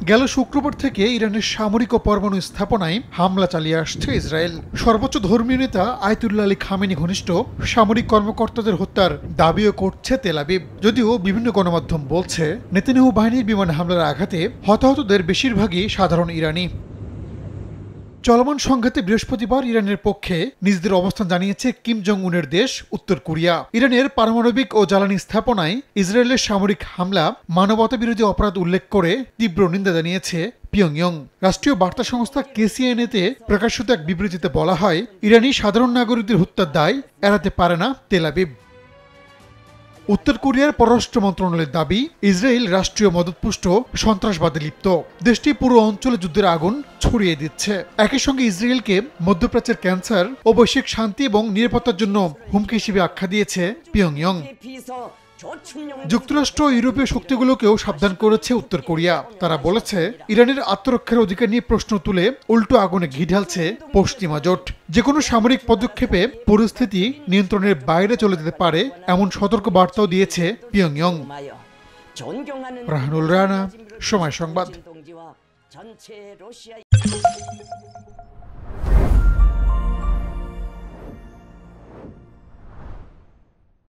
গেল শুক্রবার থেকে ইরানের সামরিক ও পরমাণু স্থাপনায় হামলা চালিয়ে আসছে ইসরায়েল। সর্বোচ্চ ধর্মীয় নেতা আয়াতুল্লাহ আলী খামেনি ঘনিষ্ঠ সামরিক কর্মকর্তাদের হত্যার দাবিও করছে তেল আবিব। যদিও বিভিন্ন গণমাধ্যম বলছে নেতানিয়াহু বাহিনীর বিমান হামলার আঘাতে হতাহতদের বেশিরভাগই সাধারণ ইরানি। চলমান সংঘাতে বৃহস্পতিবার ইরানের পক্ষে নিজেদের অবস্থান জানিয়েছে কিম জং উনের দেশ উত্তর কোরিয়া। ইরানের পারমাণবিক ও জ্বালানি স্থাপনায় ইসরায়েলের সামরিক হামলা মানবতাবিরোধী অপরাধ উল্লেখ করে তীব্র নিন্দা জানিয়েছে পিয়ংইয়ং। রাষ্ট্রীয় বার্তা সংস্থা কেসিএনএতে প্রকাশিত এক বিবৃতিতে বলা হয়, ইরানি সাধারণ নাগরিকদের হত্যার দায় এড়াতে পারে না তেল আবিব। উত্তর কোরিয়ার পররাষ্ট্র মন্ত্রণালয়ের দাবি, ইসরায়েল রাষ্ট্রীয় মদতপুষ্ট সন্ত্রাসবাদে লিপ্ত। দেশটি পুরো অঞ্চলে যুদ্ধের আগুন ছড়িয়ে দিচ্ছে। একই সঙ্গে ইসরায়েলকে মধ্যপ্রাচ্যের ক্যান্সার ও বৈশ্বিক শান্তি এবং নিরাপত্তার জন্য হুমকি হিসেবে আখ্যা দিয়েছে পিয়ংইয়ং। যুক্তরাষ্ট্র ও ইউরোপীয় শক্তিগুলোকেও সাবধান করেছে উত্তর কোরিয়া। তারা বলেছে, ইরানের আত্মরক্ষার অধিকার নিয়ে প্রশ্ন তুলে উল্টো আগুনে ঘি ঢালছে পশ্চিমা জোট। যে কোনো সামরিক পদক্ষেপে পরিস্থিতি নিয়ন্ত্রণের বাইরে চলে যেতে পারে এমন সতর্ক বার্তাও দিয়েছে পিয়ংইয়ং। রাহানুল রানা, সময় সংবাদ।